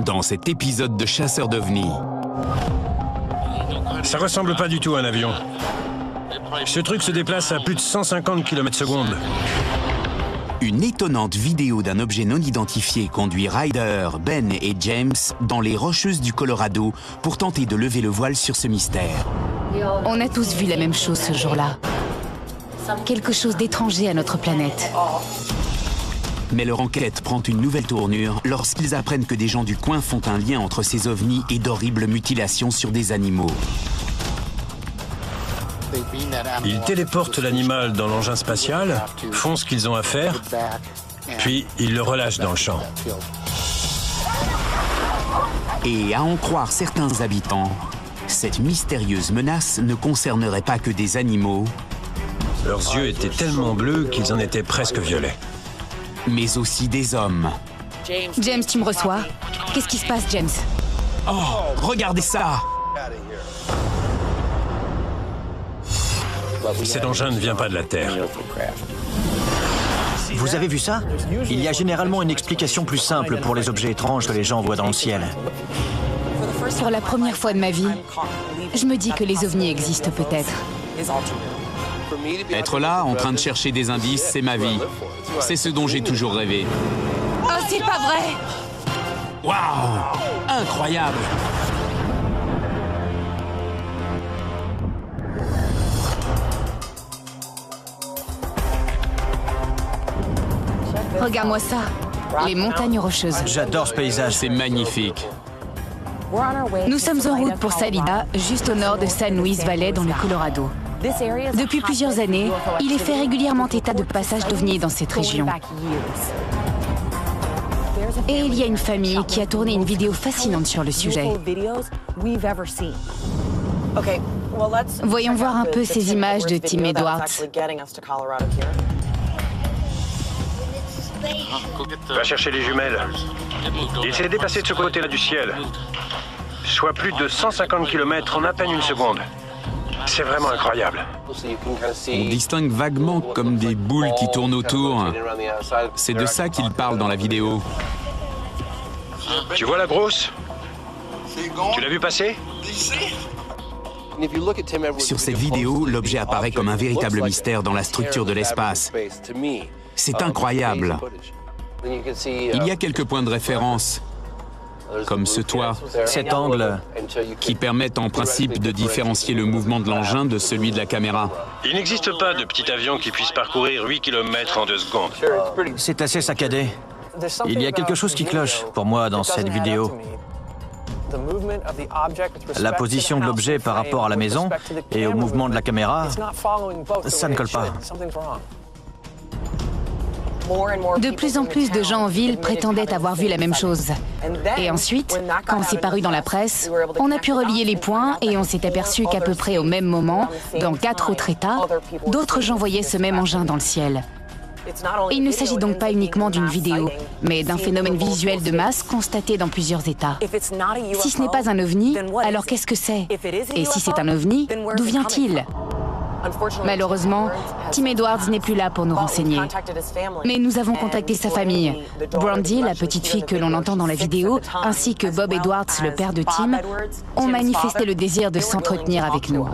dans cet épisode de Chasseurs d'OVNI. Ça ressemble pas du tout à un avion. Ce truc se déplace à plus de 150 km/s. Une étonnante vidéo d'un objet non identifié conduit Ryder, Ben et James dans les Rocheuses du Colorado pour tenter de lever le voile sur ce mystère. On a tous vu la même chose ce jour-là. Quelque chose d'étranger à notre planète. Mais leur enquête prend une nouvelle tournure lorsqu'ils apprennent que des gens du coin font un lien entre ces ovnis et d'horribles mutilations sur des animaux. Ils téléportent l'animal dans l'engin spatial, font ce qu'ils ont à faire, puis ils le relâchent dans le champ. Et à en croire certains habitants, cette mystérieuse menace ne concernerait pas que des animaux, Leurs yeux étaient tellement bleus qu'ils en étaient presque violets. mais aussi des hommes. James, tu me reçois? Qu'est-ce qui se passe, James? Oh, regardez ça! Cet engin ne vient pas de la Terre. Vous avez vu ça? Il y a généralement une explication plus simple pour les objets étranges que les gens voient dans le ciel. Pour la première fois de ma vie, je me dis que les ovnis existent peut-être. Être là, en train de chercher des indices, c'est ma vie. C'est ce dont j'ai toujours rêvé. Oh, c'est pas vrai! Waouh! Incroyable! Regarde-moi ça. Les montagnes rocheuses. J'adore ce paysage. C'est magnifique. Nous sommes en route pour Salida, juste au nord de San Luis Valley, dans le Colorado. Depuis plusieurs années, il est fait régulièrement état de passage d'ovnis dans cette région. Et il y a une famille qui a tourné une vidéo fascinante sur le sujet. Voyons voir un peu ces images de Tim Edwards. Va chercher les jumelles. Il s'est déplacé de ce côté-là du ciel. Soit plus de 150 km en à peine une seconde. C'est vraiment incroyable. On distingue vaguement comme des boules qui tournent autour. C'est de ça qu'il parle dans la vidéo. Tu vois la grosse? Tu l'as vu passer? Sur cette vidéo, l'objet apparaît comme un véritable mystère dans la structure de l'espace. C'est incroyable. Il y a quelques points de référence, comme ce toit, Cet angle, qui permettent en principe de différencier le mouvement de l'engin de celui de la caméra. Il n'existe pas de petit avion qui puisse parcourir 8 km en 2 secondes. c'est assez saccadé. Il y a quelque chose qui cloche pour moi dans cette vidéo. La position de l'objet par rapport à la maison et au mouvement de la caméra, ça ne colle pas. De plus en plus de gens en ville prétendaient avoir vu la même chose. Et ensuite, quand c'est paru dans la presse, on a pu relier les points et on s'est aperçu qu'à peu près au même moment, dans 4 autres États, d'autres gens voyaient ce même engin dans le ciel. Il ne s'agit donc pas uniquement d'une vidéo, mais d'un phénomène visuel de masse constaté dans plusieurs États. Si ce n'est pas un ovni, alors qu'est-ce que c'est? Et si c'est un ovni, d'où vient-il? Malheureusement, Tim Edwards n'est plus là pour nous renseigner. Mais nous avons contacté sa famille. Brandy, la petite fille que l'on entend dans la vidéo, ainsi que Bob Edwards, le père de Tim, ont manifesté le désir de s'entretenir avec nous.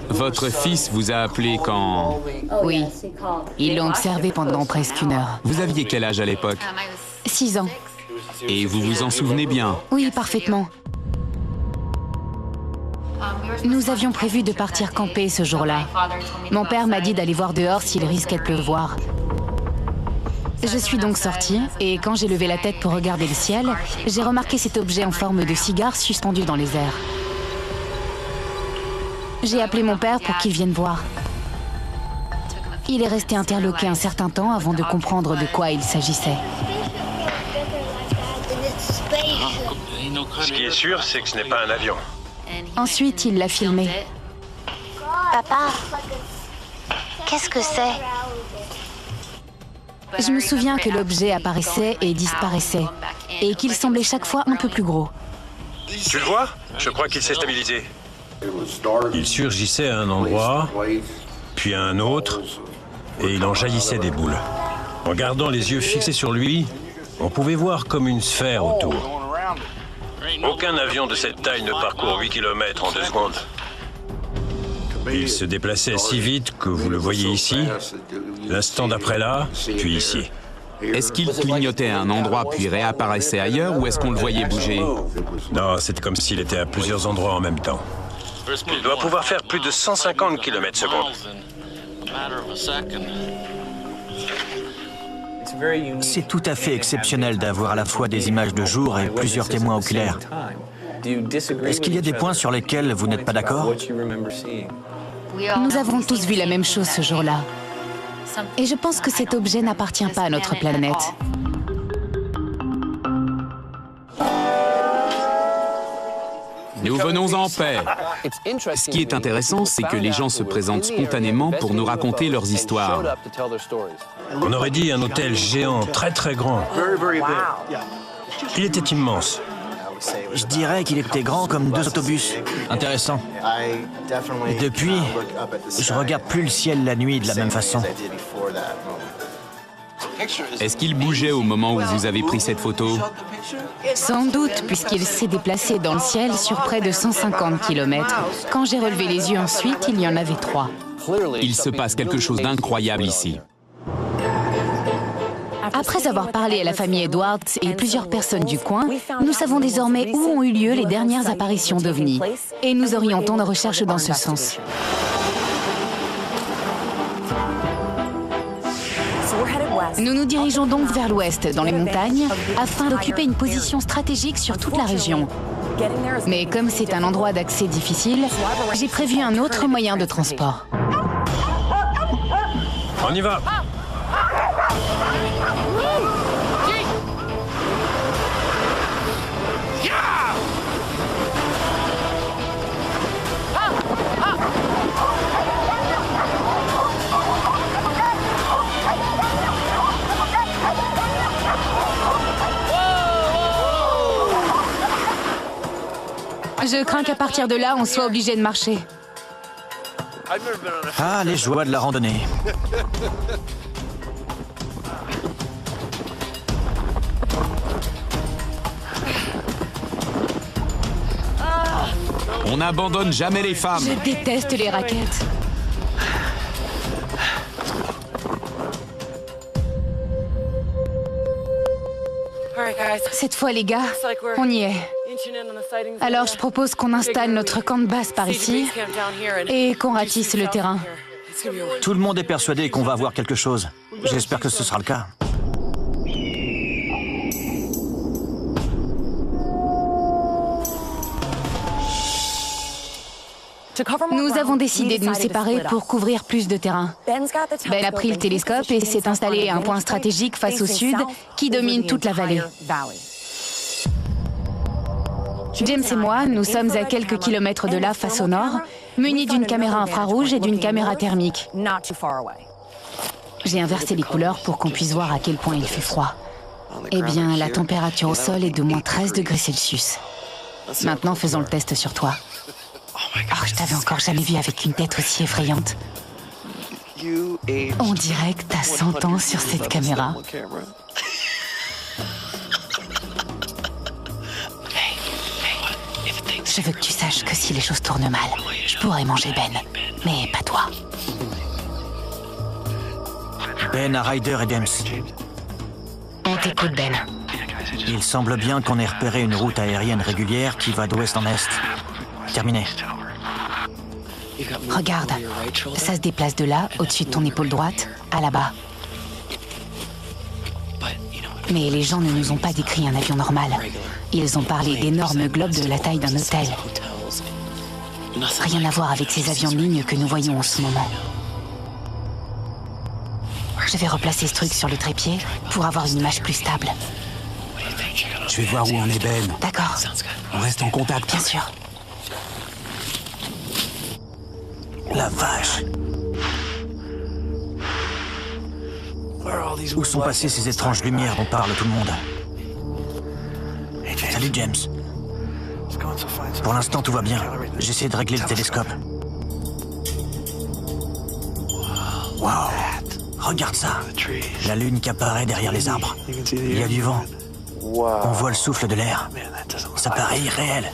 Votre fils vous a appelé quand... Oui, ils l'ont observé pendant presque 1 heure. Vous aviez quel âge à l'époque? 6 ans. Et vous vous en souvenez bien? Oui, parfaitement. Nous avions prévu de partir camper ce jour-là. Mon père m'a dit d'aller voir dehors s'il risquait de pleuvoir. Je suis donc sortie, et quand j'ai levé la tête pour regarder le ciel, j'ai remarqué cet objet en forme de cigare suspendu dans les airs. J'ai appelé mon père pour qu'il vienne voir. Il est resté interloqué un certain temps avant de comprendre de quoi il s'agissait. Ce qui est sûr, c'est que ce n'est pas un avion. Ensuite, il l'a filmé. Papa, qu'est-ce que c'est? Je me souviens que l'objet apparaissait et disparaissait, et qu'il semblait chaque fois un peu plus gros. Tu le vois? Je crois qu'il s'est stabilisé. Il surgissait à un endroit, puis à un autre, et il en jaillissait des boules. En gardant les yeux fixés sur lui, on pouvait voir comme une sphère autour. Aucun avion de cette taille ne parcourt 8 km en 2 secondes. Il se déplaçait si vite que vous le voyez ici, l'instant d'après là, puis ici. Est-ce qu'il clignotait à un endroit puis réapparaissait ailleurs ou est-ce qu'on le voyait bouger? Non, c'est comme s'il était à plusieurs endroits en même temps. Il doit pouvoir faire plus de 150 km/s. C'est tout à fait exceptionnel d'avoir à la fois des images de jour et plusieurs témoins oculaires. Est-ce qu'il y a des points sur lesquels vous n'êtes pas d'accord? Nous avons tous vu la même chose ce jour-là. Et je pense que cet objet n'appartient pas à notre planète. Nous venons en paix. Ce qui est intéressant, c'est que les gens se présentent spontanément pour nous raconter leurs histoires. On aurait dit un hôtel géant, très très grand. Il était immense. Je dirais qu'il était grand comme 2 autobus. Intéressant. Et depuis, je regarde plus le ciel la nuit de la même façon. Est-ce qu'il bougeait au moment où vous avez pris cette photo? Sans doute, puisqu'il s'est déplacé dans le ciel sur près de 150 km. Quand j'ai relevé les yeux ensuite, il y en avait 3. Il se passe quelque chose d'incroyable ici. Après avoir parlé à la famille Edwards et plusieurs personnes du coin, nous savons désormais où ont eu lieu les dernières apparitions d'OVNI. Et nous orientons nos recherches dans ce sens. Nous nous dirigeons donc vers l'ouest, dans les montagnes, afin d'occuper une position stratégique sur toute la région. Mais comme c'est un endroit d'accès difficile, j'ai prévu un autre moyen de transport. On y va! Je crains qu'à partir de là, on soit obligé de marcher. Ah, les joies de la randonnée. On n'abandonne jamais les femmes. Je déteste les raquettes. Cette fois, les gars, on y est. Alors, je propose qu'on installe notre camp de base par ici et qu'on ratisse le terrain. Tout le monde est persuadé qu'on va voir quelque chose. J'espère que ce sera le cas. Nous avons décidé de nous séparer pour couvrir plus de terrain. Ben a pris le télescope et s'est installé à un point stratégique face au sud qui domine toute la vallée. James et moi, nous sommes à quelques kilomètres de là, face au nord, munis d'une caméra infrarouge et d'une caméra thermique. J'ai inversé les couleurs pour qu'on puisse voir à quel point il fait froid. Eh bien, la température au sol est de moins 13 degrés Celsius. Maintenant, faisons le test sur toi. Oh, je t'avais encore jamais vu avec une tête aussi effrayante. On dirait que t'as 100 ans sur cette caméra. Je veux que tu saches que si les choses tournent mal, je pourrais manger Ben, mais pas toi. Ben à Ryder et James. On t'écoute, Ben. Il semble bien qu'on ait repéré une route aérienne régulière qui va d'ouest en est. Terminé. Regarde, ça se déplace de là, au-dessus de ton épaule droite, à là-bas. Mais les gens ne nous ont pas décrit un avion normal. Ils ont parlé d'énormes globes de la taille d'un hôtel. Rien à voir avec ces avions de ligne que nous voyons en ce moment. Je vais replacer ce truc sur le trépied pour avoir une image plus stable. Je vais voir où on est, Ben. D'accord. On reste en contact. Bien sûr. La vache. Où sont passées ces étranges lumières dont parle tout le monde? Salut James. Pour l'instant tout va bien. J'essaie de régler le télescope. Wow. Regarde ça. La lune qui apparaît derrière les arbres. Il y a du vent. On voit le souffle de l'air. Ça paraît irréel.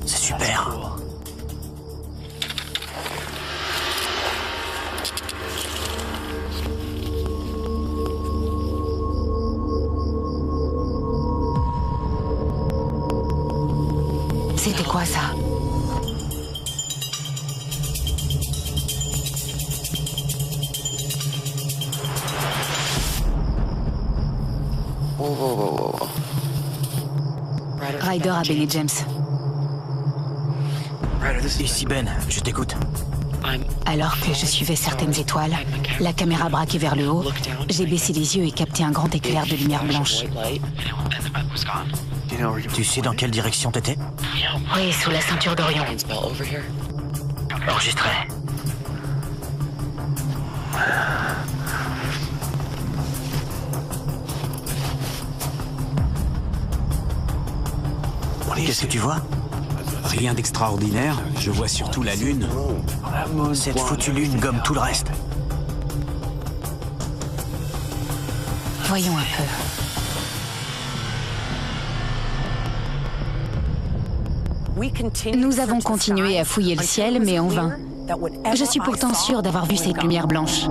C'est super. C'était quoi ça? Ryder à Ben et James. Ici Ben, je t'écoute. Alors que je suivais certaines étoiles, la caméra braquée vers le haut, j'ai baissé les yeux et capté un grand éclair de lumière blanche. Tu sais dans quelle direction t'étais? Oui, sous la ceinture d'Orion. Enregistré. Qu'est-ce que tu vois? Rien d'extraordinaire, je vois surtout la lune. Cette foutue lune gomme tout le reste. Voyons un peu. Nous avons continué à fouiller le ciel, mais en vain. Je suis pourtant sûre d'avoir vu cette lumière blanche.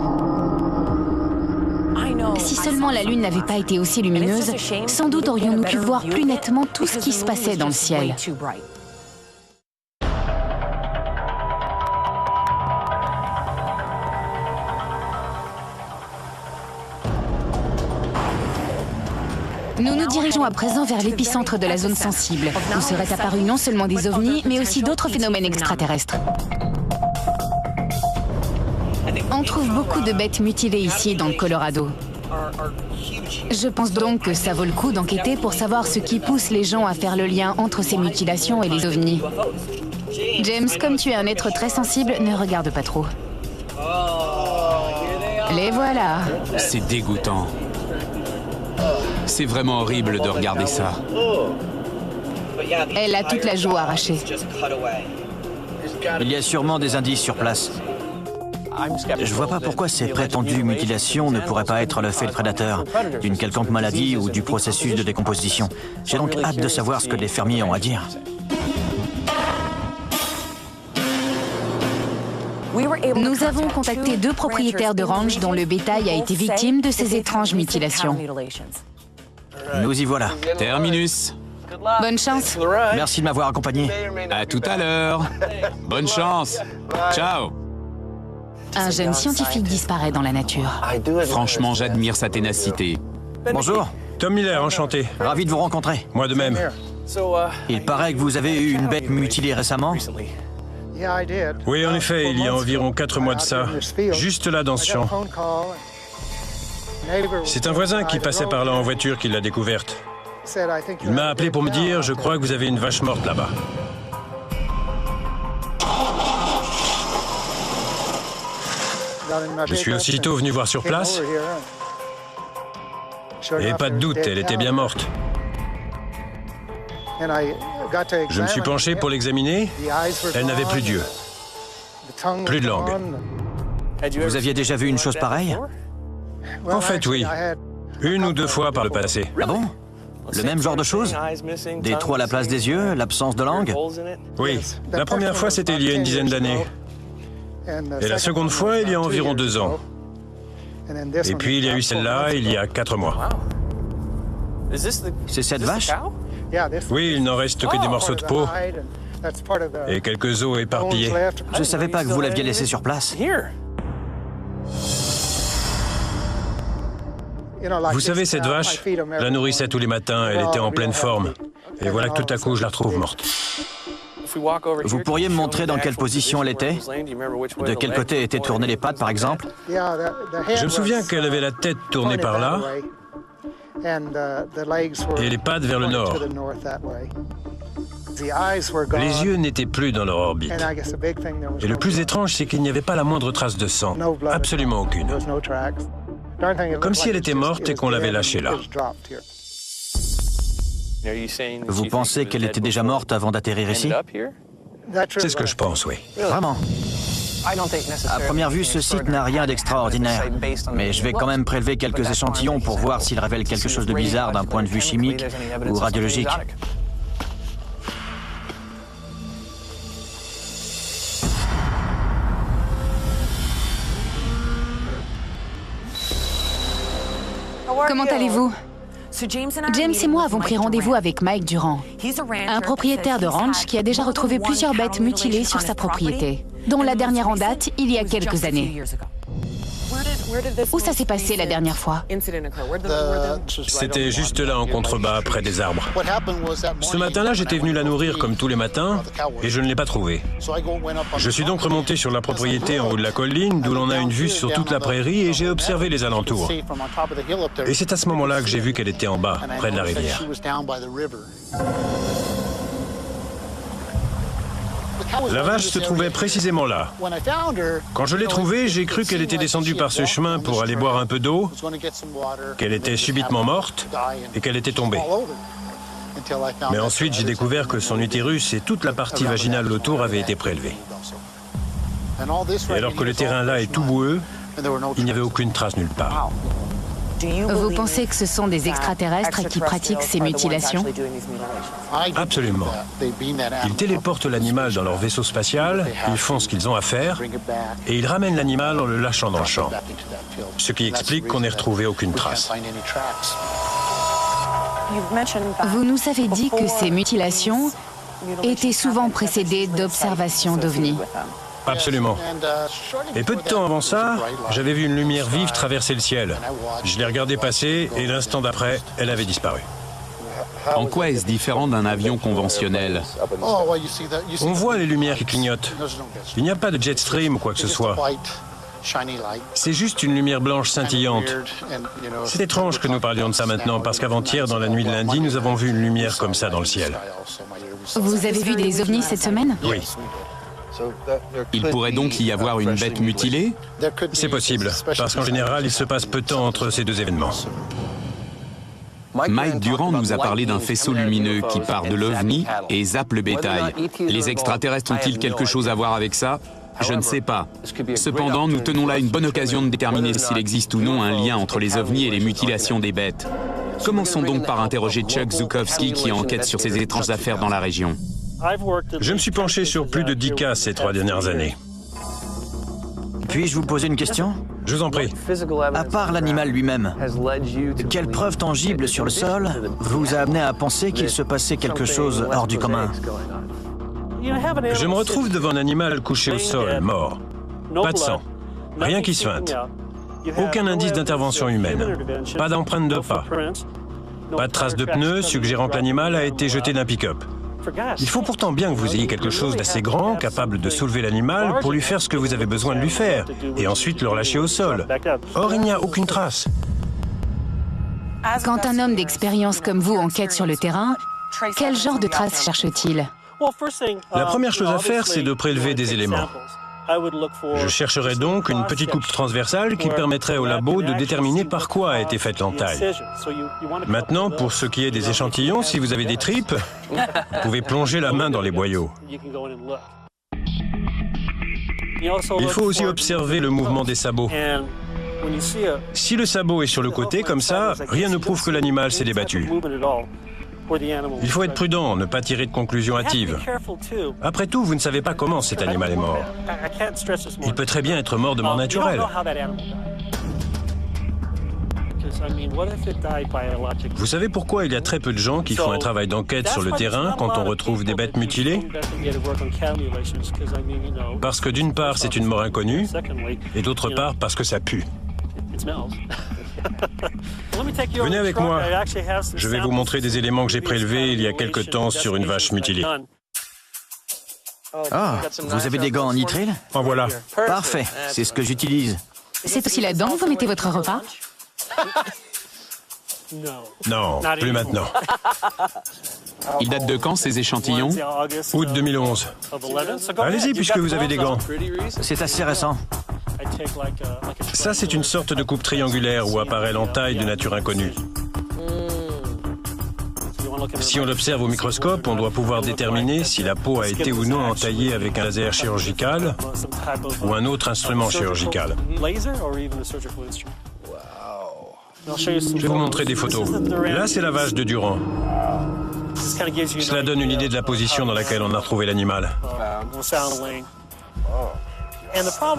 Si seulement la lune n'avait pas été aussi lumineuse, sans doute aurions-nous pu voir plus nettement tout ce qui se passait dans le ciel. Nous nous dirigeons à présent vers l'épicentre de la zone sensible, où seraient apparus non seulement des ovnis, mais aussi d'autres phénomènes extraterrestres. On trouve beaucoup de bêtes mutilées ici, dans le Colorado. Je pense donc que ça vaut le coup d'enquêter pour savoir ce qui pousse les gens à faire le lien entre ces mutilations et les ovnis. James, comme tu es un être très sensible, ne regarde pas trop. Les voilà. C'est dégoûtant. C'est vraiment horrible de regarder ça. Elle a toute la joue arrachée. Il y a sûrement des indices sur place. Je vois pas pourquoi ces prétendues mutilations ne pourraient pas être le fait de prédateurs, d'une quelconque maladie ou du processus de décomposition. J'ai donc hâte de savoir ce que les fermiers ont à dire. Nous avons contacté 2 propriétaires de ranch dont le bétail a été victime de ces étranges mutilations. Nous y voilà. Terminus. Bonne chance. Merci de m'avoir accompagné. À tout à l'heure. Bonne chance. Ciao. Un jeune scientifique disparaît dans la nature. Franchement, j'admire sa ténacité. Bonjour, Tom Miller, enchanté. ravi de vous rencontrer. Moi de même. Il paraît que vous avez eu une bête mutilée récemment. Oui, en effet, il y a environ 4 mois de ça, juste là dans ce champ. C'est un voisin qui passait par là en voiture qui l'a découverte. Il m'a appelé pour me dire, je crois que vous avez une vache morte là-bas. Je suis aussitôt venu voir sur place. Et pas de doute, elle était bien morte. Je me suis penché pour l'examiner. Elle n'avait plus d'yeux, plus de langue. Vous aviez déjà vu une chose pareille? En fait, oui. 1 ou 2 fois par le passé. Ah bon? Le même genre de choses? Des trous à la place des yeux, l'absence de langue? Oui, la première fois, c'était il y a une dizaine d'années. Et la seconde fois, il y a environ 2 ans. Et puis, il y a eu celle-là, il y a 4 mois. C'est cette vache? Oui, il n'en reste que des morceaux de peau et quelques os éparpillés. Je savais pas que vous l'aviez laissée sur place. Vous savez, cette vache, je la nourrissais tous les matins, elle était en pleine forme. Et voilà que tout à coup, je la retrouve morte. Vous pourriez me montrer dans quelle position elle était? De quel côté étaient tournées les pattes, par exemple? Je me souviens qu'elle avait la tête tournée par là et les pattes vers le nord. Les yeux n'étaient plus dans leur orbite. Et le plus étrange, c'est qu'il n'y avait pas la moindre trace de sang. Absolument aucune. Comme si elle était morte et qu'on l'avait lâchée là. Vous pensez qu'elle était déjà morte avant d'atterrir ici? C'est ce que je pense, oui. Vraiment? À première vue, ce site n'a rien d'extraordinaire, mais je vais quand même prélever quelques échantillons pour voir s'ils révèlent quelque chose de bizarre d'un point de vue chimique ou radiologique. Comment allez-vous? James et moi avons pris rendez-vous avec Mike Durant, un propriétaire de ranch qui a déjà retrouvé plusieurs bêtes mutilées sur sa propriété, dont la dernière en date il y a quelques années. Où ça s'est passé la dernière fois? C'était juste là en contrebas, près des arbres. Ce matin-là, j'étais venu la nourrir comme tous les matins et je ne l'ai pas trouvée. Je suis donc remonté sur la propriété en haut de la colline, d'où l'on a une vue sur toute la prairie, et j'ai observé les alentours. Et c'est à ce moment-là que j'ai vu qu'elle était en bas, près de la rivière. La vache se trouvait précisément là. Quand je l'ai trouvée, j'ai cru qu'elle était descendue par ce chemin pour aller boire un peu d'eau, qu'elle était subitement morte et qu'elle était tombée. Mais ensuite, j'ai découvert que son utérus et toute la partie vaginale autour avaient été prélevés. Et alors que le terrain là est tout boueux, il n'y avait aucune trace nulle part. Vous pensez que ce sont des extraterrestres qui pratiquent ces mutilations? Absolument. Ils téléportent l'animal dans leur vaisseau spatial, ils font ce qu'ils ont à faire, et ils ramènent l'animal en le lâchant dans le champ. Ce qui explique qu'on n'ait retrouvé aucune trace. Vous nous avez dit que ces mutilations étaient souvent précédées d'observations d'ovnis. Absolument. Et peu de temps avant ça, j'avais vu une lumière vive traverser le ciel. Je l'ai regardée passer et l'instant d'après, elle avait disparu. En quoi est-ce différent d'un avion conventionnel? On voit les lumières qui clignotent. Il n'y a pas de jet stream ou quoi que ce soit. C'est juste une lumière blanche scintillante. C'est étrange que nous parlions de ça maintenant, parce qu'avant-hier, dans la nuit de lundi, nous avons vu une lumière comme ça dans le ciel. Vous avez vu des ovnis cette semaine? Oui. Il pourrait donc y avoir une bête mutilée? C'est possible, parce qu'en général, il se passe peu de temps entre ces deux événements. Mike Durant nous a parlé d'un faisceau lumineux qui part de l'OVNI et zappe le bétail. Les extraterrestres ont-ils quelque chose à voir avec ça? Je ne sais pas. Cependant, nous tenons là une bonne occasion de déterminer s'il existe ou non un lien entre les ovnis et les mutilations des bêtes. Commençons donc par interroger Chuck Zukowski qui enquête sur ces étranges affaires dans la région. Je me suis penché sur plus de 10 cas ces 3 dernières années. Puis-je vous poser une question? Je vous en prie. À part l'animal lui-même, quelle preuve tangible sur le sol vous a amené à penser qu'il se passait quelque chose hors du commun? Je me retrouve devant un animal couché au sol, mort. Pas de sang. Rien qui se feinte. Aucun indice d'intervention humaine. Pas d'empreinte de pas. Pas de traces de pneus suggérant que l'animal a été jeté d'un pick-up. Il faut pourtant bien que vous ayez quelque chose d'assez grand, capable de soulever l'animal pour lui faire ce que vous avez besoin de lui faire, et ensuite le relâcher au sol. Or, il n'y a aucune trace. Quand un homme d'expérience comme vous enquête sur le terrain, quel genre de traces cherche-t-il? La première chose à faire, c'est de prélever des éléments. Je chercherai donc une petite coupe transversale qui permettrait au labo de déterminer par quoi a été faite l'entaille. Maintenant, pour ce qui est des échantillons, si vous avez des tripes, vous pouvez plonger la main dans les boyaux. Il faut aussi observer le mouvement des sabots. Si le sabot est sur le côté, comme ça, rien ne prouve que l'animal s'est débattu. Il faut être prudent, ne pas tirer de conclusions hâtives. Après tout, vous ne savez pas comment cet animal est mort. Il peut très bien être mort de mort naturelle. Vous savez pourquoi il y a très peu de gens qui font un travail d'enquête sur le terrain quand on retrouve des bêtes mutilées? Parce que d'une part, c'est une mort inconnue, et d'autre part, parce que ça pue. Venez avec moi. Je vais vous montrer des éléments que j'ai prélevés il y a quelque temps sur une vache mutilée. Ah, vous avez des gants en nitrile? En voilà. Parfait, c'est ce que j'utilise. C'est aussi là-dedans que vous mettez votre repas? Non, plus maintenant. Il date de quand ces échantillons? Août 2011. Allez-y puisque vous avez des gants. C'est assez récent. Ça, c'est une sorte de coupe triangulaire où apparaît l'entaille de nature inconnue. Si on l'observe au microscope, on doit pouvoir déterminer si la peau a été ou non entaillée avec un laser chirurgical ou un autre instrument chirurgical. Je vais vous montrer des photos. Là, c'est la vache de Durand. Cela donne une idée de la position dans laquelle on a retrouvé l'animal.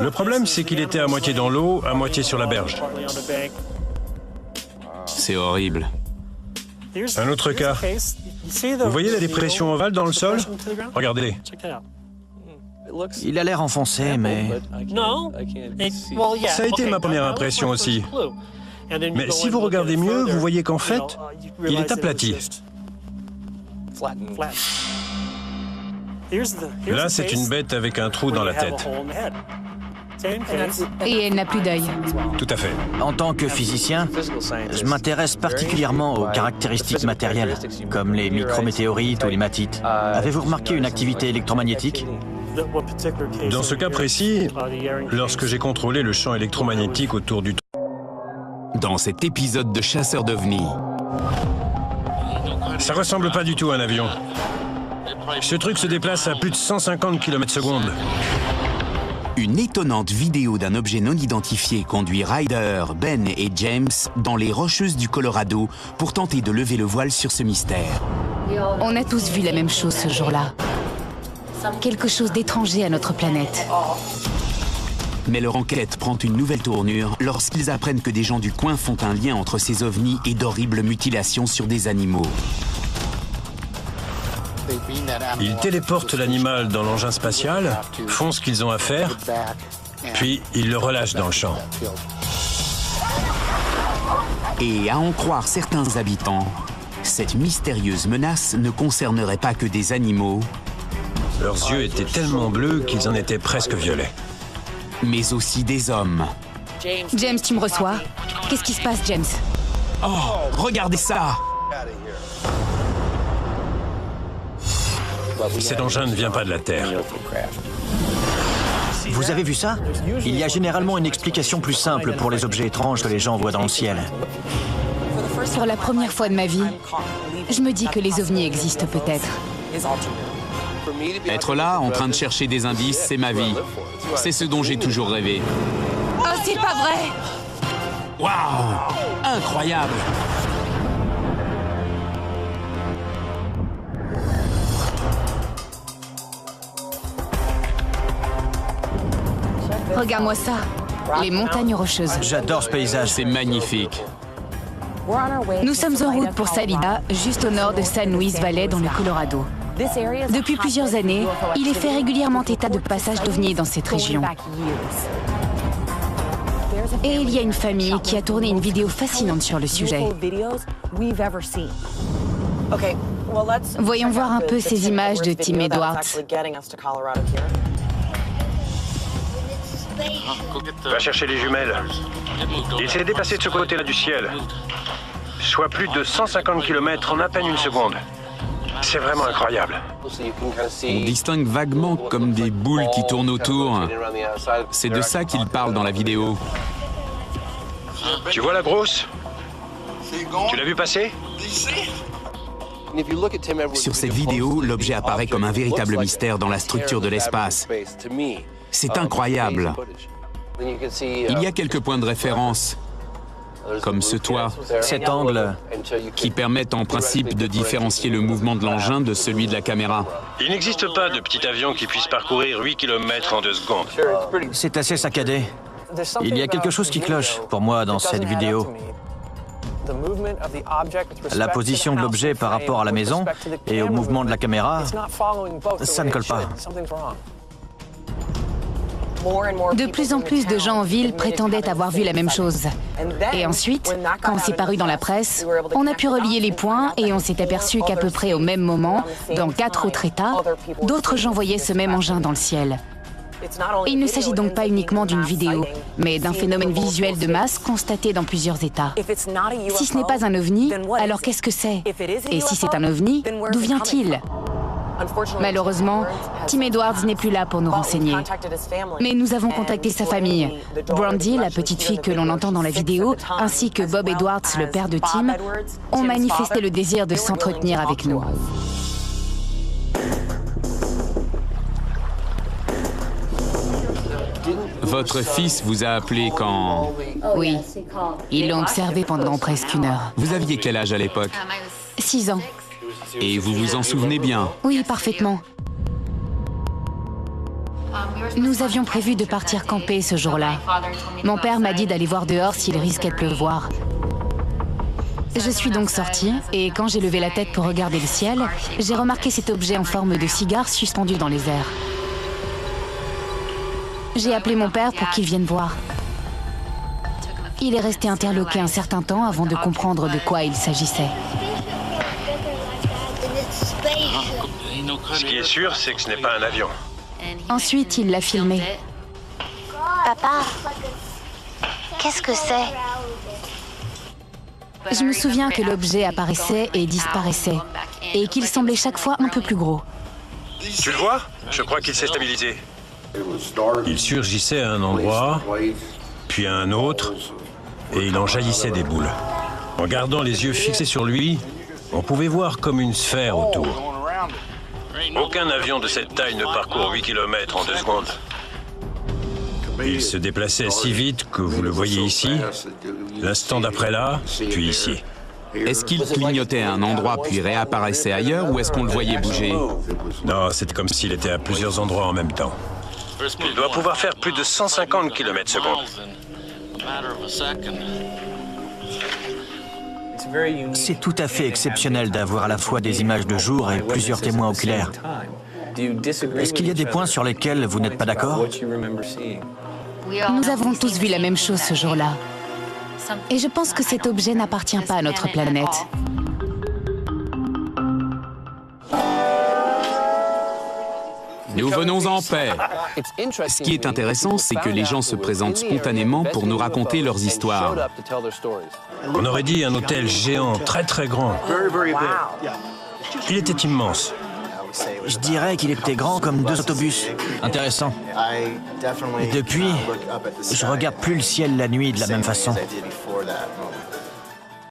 Le problème, c'est qu'il était à moitié dans l'eau, à moitié sur la berge. C'est horrible. Un autre cas. Vous voyez la dépression ovale dans le sol? Regardez. Il a l'air enfoncé, mais... Ça a été ma première impression aussi. Mais si vous regardez mieux, vous voyez qu'en fait, il est aplati. Là, c'est une bête avec un trou dans la tête. Et elle n'a plus d'œil. Tout à fait. En tant que physicien, je m'intéresse particulièrement aux caractéristiques matérielles, comme les micrométéorites ou les matites. Avez-vous remarqué une activité électromagnétique? Dans ce cas précis, lorsque j'ai contrôlé le champ électromagnétique autour du trou... Dans cet épisode de Chasseurs d'OVNI. Ça ressemble pas du tout à un avion. Ce truc se déplace à plus de 150 km/s. Une étonnante vidéo d'un objet non identifié conduit Ryder, Ben et James dans les Rocheuses du Colorado pour tenter de lever le voile sur ce mystère. On a tous vu la même chose ce jour-là. Quelque chose d'étranger à notre planète. Mais leur enquête prend une nouvelle tournure lorsqu'ils apprennent que des gens du coin font un lien entre ces ovnis et d'horribles mutilations sur des animaux. Ils téléportent l'animal dans l'engin spatial, font ce qu'ils ont à faire, puis ils le relâchent dans le champ. Et à en croire certains habitants, cette mystérieuse menace ne concernerait pas que des animaux, Leurs yeux étaient tellement bleus qu'ils en étaient presque violets. mais aussi des hommes. James, tu me reçois? Qu'est-ce qui se passe, James? Oh, regardez ça! Cet engin ne vient pas de la Terre. Vous avez vu ça? Il y a généralement une explication plus simple pour les objets étranges que les gens voient dans le ciel. Pour la première fois de ma vie, je me dis que les ovnis existent peut-être. Être là, en train de chercher des indices, c'est ma vie. C'est ce dont j'ai toujours rêvé. Oh, c'est pas vrai! Waouh! Incroyable! Regarde-moi ça. Les montagnes rocheuses. J'adore ce paysage. C'est magnifique. Nous sommes en route pour Salida, juste au nord de San Luis Valley, dans le Colorado. Depuis plusieurs années, il est fait régulièrement état de passage d'ovnis dans cette région. Et il y a une famille qui a tourné une vidéo fascinante sur le sujet. Voyons voir un peu ces images de Tim Edwards. Va chercher les jumelles. Il s'est déplacé de ce côté-là du ciel. Soit plus de 150 km en à peine une seconde. C'est vraiment incroyable. On distingue vaguement comme des boules qui tournent autour. C'est de ça qu'il parle dans la vidéo. Tu vois la grosse? Tu l'as vu passer? Sur cette vidéo, l'objet apparaît comme un véritable mystère dans la structure de l'espace. C'est incroyable. Il y a quelques points de référence, comme ce toit, Cet angle, qui permettent en principe de différencier le mouvement de l'engin de celui de la caméra. Il n'existe pas de petit avion qui puisse parcourir 8 km en 2 secondes. c'est assez saccadé. Il y a quelque chose qui cloche pour moi dans cette vidéo. La position de l'objet par rapport à la maison et au mouvement de la caméra, ça ne colle pas. De plus en plus de gens en ville prétendaient avoir vu la même chose. Et ensuite, quand c'est paru dans la presse, on a pu relier les points et on s'est aperçu qu'à peu près au même moment, dans 4 autres États, d'autres gens voyaient ce même engin dans le ciel. Il ne s'agit donc pas uniquement d'une vidéo, mais d'un phénomène visuel de masse constaté dans plusieurs États. Si ce n'est pas un ovni, alors qu'est-ce que c'est? Et si c'est un ovni, d'où vient-il? Malheureusement, Tim Edwards n'est plus là pour nous renseigner. Mais nous avons contacté sa famille. Brandy, la petite fille que l'on entend dans la vidéo, ainsi que Bob Edwards, le père de Tim, ont manifesté le désir de s'entretenir avec nous. Votre fils vous a appelé quand... Oui, ils l'ont observé pendant presque 1 heure. Vous aviez quel âge à l'époque? 6 ans. Et vous vous en souvenez bien? Oui, parfaitement. Nous avions prévu de partir camper ce jour-là. Mon père m'a dit d'aller voir dehors s'il risquait de pleuvoir. Je suis donc sortie, et quand j'ai levé la tête pour regarder le ciel, j'ai remarqué cet objet en forme de cigare suspendu dans les airs. J'ai appelé mon père pour qu'il vienne voir. Il est resté interloqué un certain temps avant de comprendre de quoi il s'agissait. Ce qui est sûr, c'est que ce n'est pas un avion. Ensuite, il l'a filmé. Papa, qu'est-ce que c'est? Je me souviens que l'objet apparaissait et disparaissait, et qu'il semblait chaque fois un peu plus gros. Tu le vois? Je crois qu'il s'est stabilisé. Il surgissait à un endroit, puis à un autre, et il en jaillissait des boules. En gardant les yeux fixés sur lui, on pouvait voir comme une sphère autour. Aucun avion de cette taille ne parcourt 8 km en 2 secondes. Il se déplaçait si vite que vous le voyez ici, l'instant d'après là, puis ici. Est-ce qu'il clignotait à un endroit puis réapparaissait ailleurs ou est-ce qu'on le voyait bouger? Non, c'était comme s'il était à plusieurs endroits en même temps. Il doit pouvoir faire plus de 150 km/s. C'est tout à fait exceptionnel d'avoir à la fois des images de jour et plusieurs témoins oculaires. Est-ce qu'il y a des points sur lesquels vous n'êtes pas d'accord? Nous avons tous vu la même chose ce jour-là. Et je pense que cet objet n'appartient pas à notre planète. Nous venons en paix. Ce qui est intéressant, c'est que les gens se présentent spontanément pour nous raconter leurs histoires. On aurait dit un hôtel géant, très très grand. Il était immense. Je dirais qu'il était grand comme 2 autobus. Intéressant. Et depuis, je regarde plus le ciel la nuit de la même façon.